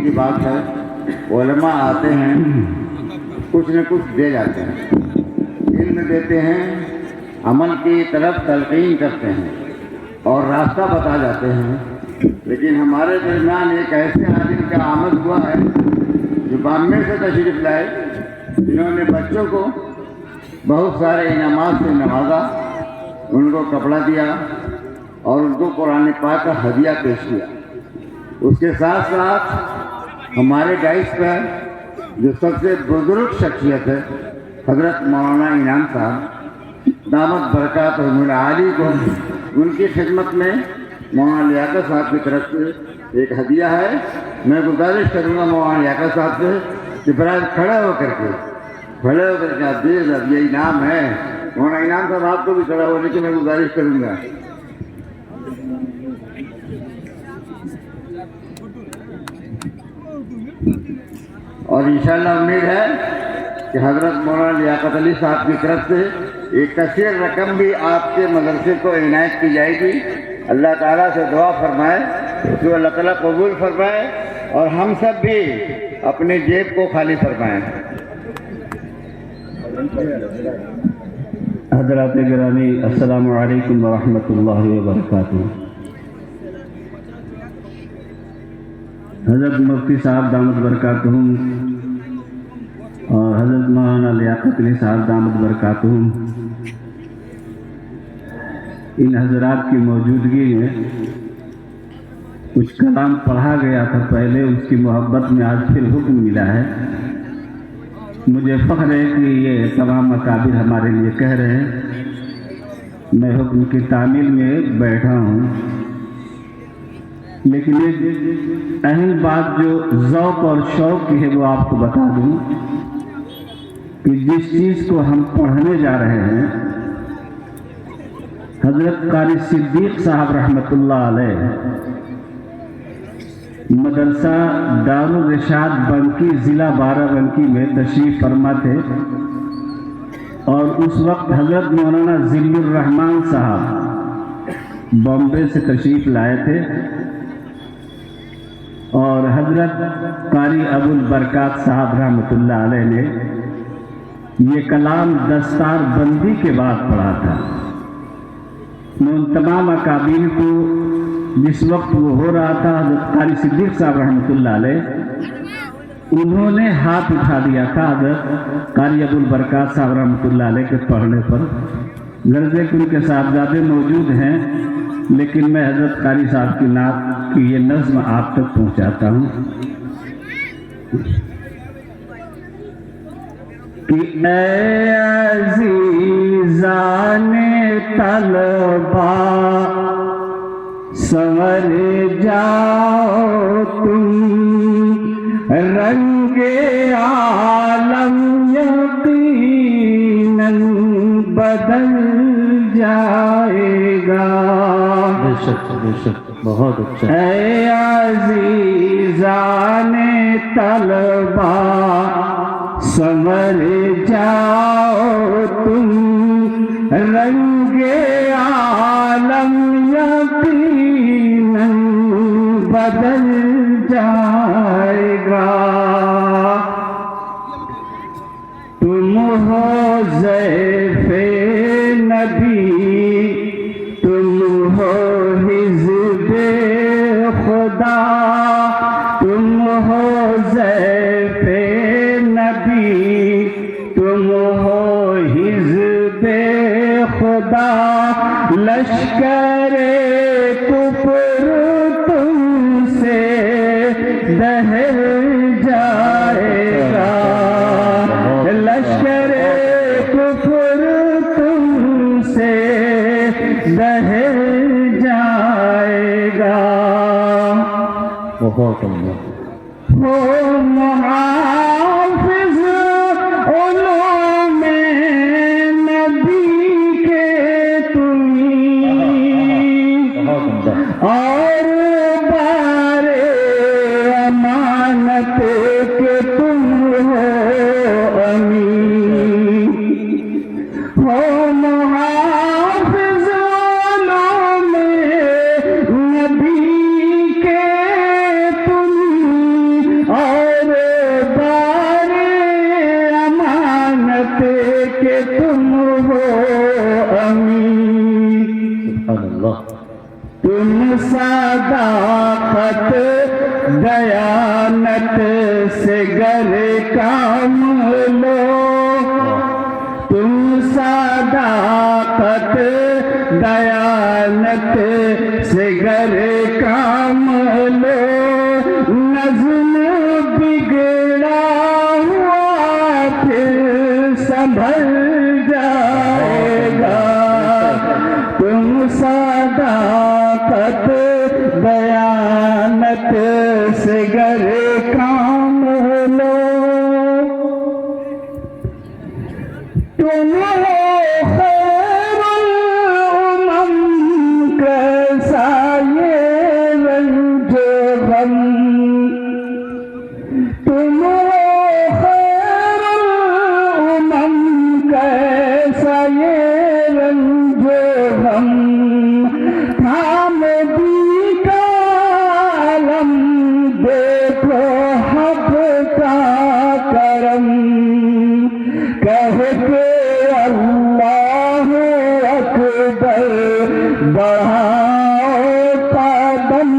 की बात है, उलमा आते हैं, कुछ न कुछ दे जाते हैं, इल्म देते हैं, अमल की तरफ तलकीन करते हैं और रास्ता बता जाते हैं। लेकिन हमारे दरमियान एक ऐसे आदमी का आमद हुआ है जो बॉम्बे से तशरीफ़ लाए, जिन्होंने बच्चों को बहुत सारे इनामात से नवाजा, उनको कपड़ा दिया और उनको कुरान पाक का हदिया पेश किया। उसके साथ साथ हमारे गाइस पर जो सबसे बुजुर्ग शख्सियत है हज़रत मौलाना इनाम साहब दामत बरकत आली को, उनकी खिदमत में मौलाना लियाकत साहब की तरफ से एक हदिया है। मैं गुजारिश करूँगा मौलाना लियाकत साहब से कि बराबर खड़े होकर के आप दे, ये इनाम है। मौलाना इनाम साहब आपको भी खड़ा होने की मैं गुजारिश करूँगा। और इंशाअल्लाह उम्मीद है कि हज़रत मौलाना लियाकत अली साहब की तरफ से एक कसीर रकम भी आपके मदरसे को इनायत की जाएगी। अल्लाह ताला से दुआ फरमाए कि अल्लाह ताला कबूल फरमाए और हम सब भी अपने जेब को खाली फरमाएं। हज़रात गिरामी, अस्सलामु अलैकुम व रहमतुल्लाहि व बरकातुहू। हज़रत मुफ्ती साहब दामत बरकातुहू और हज़रत मौलाना लियाकत अली साहब दामत बरकातुहू, इन हज़रात की मौजूदगी में कुछ कलाम पढ़ा गया था पहले, उसकी मोहब्बत में आज फिर हुक्म मिला है। मुझे फ़ख्र है कि ये तमाम अकाबिर हमारे लिए कह रहे हैं। मैं हुक्म की तामील में बैठा हूँ, लेकिन एक अहम बात जो ज़ौक़ और शौक़ की है वो आपको बता दूँ कि जिस चीज़ को हम पढ़ने जा रहे हैं, हज़रत कारी सिद्दीक़ साहब रहमतुल्लाह अलैह मदरसा दारुल इरशाद बंकी, ज़िला बाराबंकी में तशरीफ़ फरमा थे और उस वक्त हज़रत मौलाना ज़िल्लुर रहमान साहब बॉम्बे से तशरीफ़ लाए थे और हज़रत कारी अबुल बरकात साहब रहमतुल्लाह अलैह ने ये कलाम दस्तार बंदी के बाद पढ़ा था। मैं उन तमाम अकाबीर को जिस वक्त वो हो रहा था, हज़रत कारी सिद्दीक़ साहब रहमतुल्लाह अलैह उन्होंने हाथ उठा दिया था हज़रत कारी अबुल बरकात साहब रहमतुल्लाह अलैह के पढ़ने पर। गर्जे के उनके साहबजादे मौजूद हैं, लेकिन मैं हज़रत कारी साहब की नात की ये नज़्म आप तक पहुँचाता हूँ कि ऐ अज़ीज़ाने तलबा संवर जाओ तुम, रंगे आलम यकीनन बदल जाएगा। बेशक बहुत अच्छा। ऐ अज़ीज़ाने तलबा संवर जाओ तुम, रंगे आलम यकीनन बदल जाएगा। तुम हो ज़ैफ़े नबी, तुम हो हिज़्बे खुदा, तुम हो ज़ैफ़े नबी, तुम हो हिज़्बे खुदा, लश्करे कुफ्र तुमसे दहल जाएगा। लश्करे कुफ्र तुमसे दहल जाएगा। बहुत हो मुहाफ़िज़ उलूम नबी के तुम और बारे अमानत के तुम हो अमीन। हो मुहाफ़िज़ उलूम नबी के तुम دیانت سے گر کام لو، تم صداقت دیانت سے گر کام لو، نظم بگڑا ہوا پھر سنبھل جائے گا، تم صداقت دیانت سے گر کام لو، تم ہو خیر الامم کیسا یہ رنج و غم، تم ہو خیر الامم کیسا یہ رنج و غم، تھام دی کا علم دیکھو حق کا کرم، کہہ کے اللہ اکبر بڑھاؤ قدم،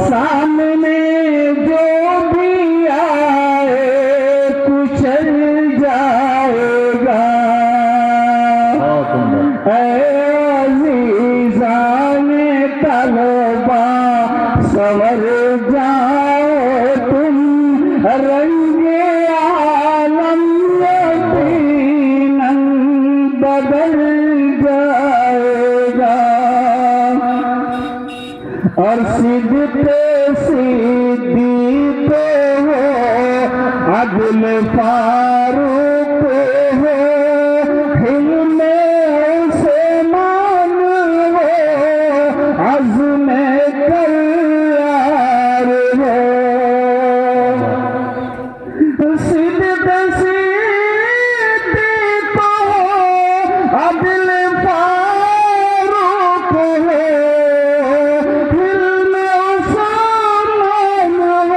سامنے جو بھی آئے کچل جائے گا، اے عزیزان طلبا سنور جاؤ تم، رنگ عالم یقیناً بدل جائے گا، اور صدق صدیق ہو، عدل فاروق ہو، حلم عثمان ہو، عزم کرار ہو، صدق صدیق ہو، عدل فاروق ہو، حلم عثمان ہو،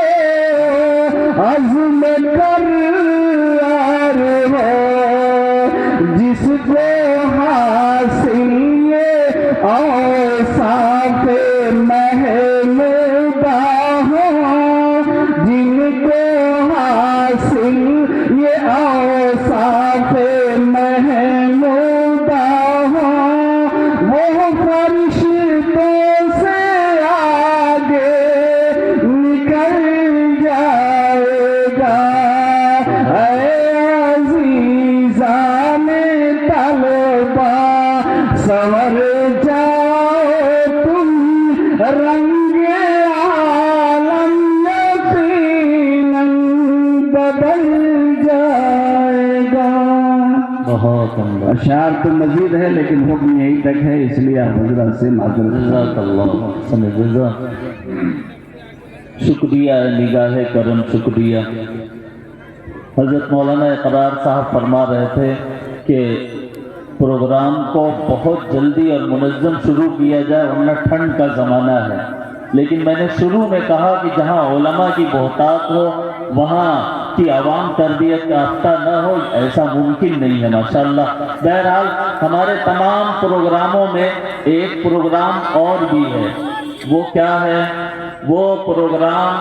عزم کرار ہو، جس کو حاصل یہ اوصاف محمودہ ہو، جن کو حاصل یہ اوصاف محمودہ ہو، وہ فرشتوں سے آگے نکل جائے گا، اے عزیزان طلبا سنور جاؤ تم، رنگ عالم یقیناً بدل جائے گا۔ بہت عمدہ، اشعار تو مزید ہے لیکن حکم یہی تک ہے، اس لیے آپ حضرات سے معذرت۔ جزاک اللہ حسن جزا، شکریہ نگاہ کرم، شکریہ۔ حضرت مولانا اقرار صاحب فرما رہے تھے کہ پروگرام کو بہت جلدی اور منظم شروع کیا جائے ورنہ ٹھنڈ کا زمانہ ہے، لیکن میں نے شروع میں کہا کہ جہاں علماء کی بہتات ہو وہاں کی عوام تربیت یافتہ نہ ہو، ایسا ممکن نہیں ہے ماشاءاللہ۔ بہرحال ہمارے تمام پروگراموں میں ایک پروگرام اور بھی ہے، وہ کیا ہے؟ وہ پروگرام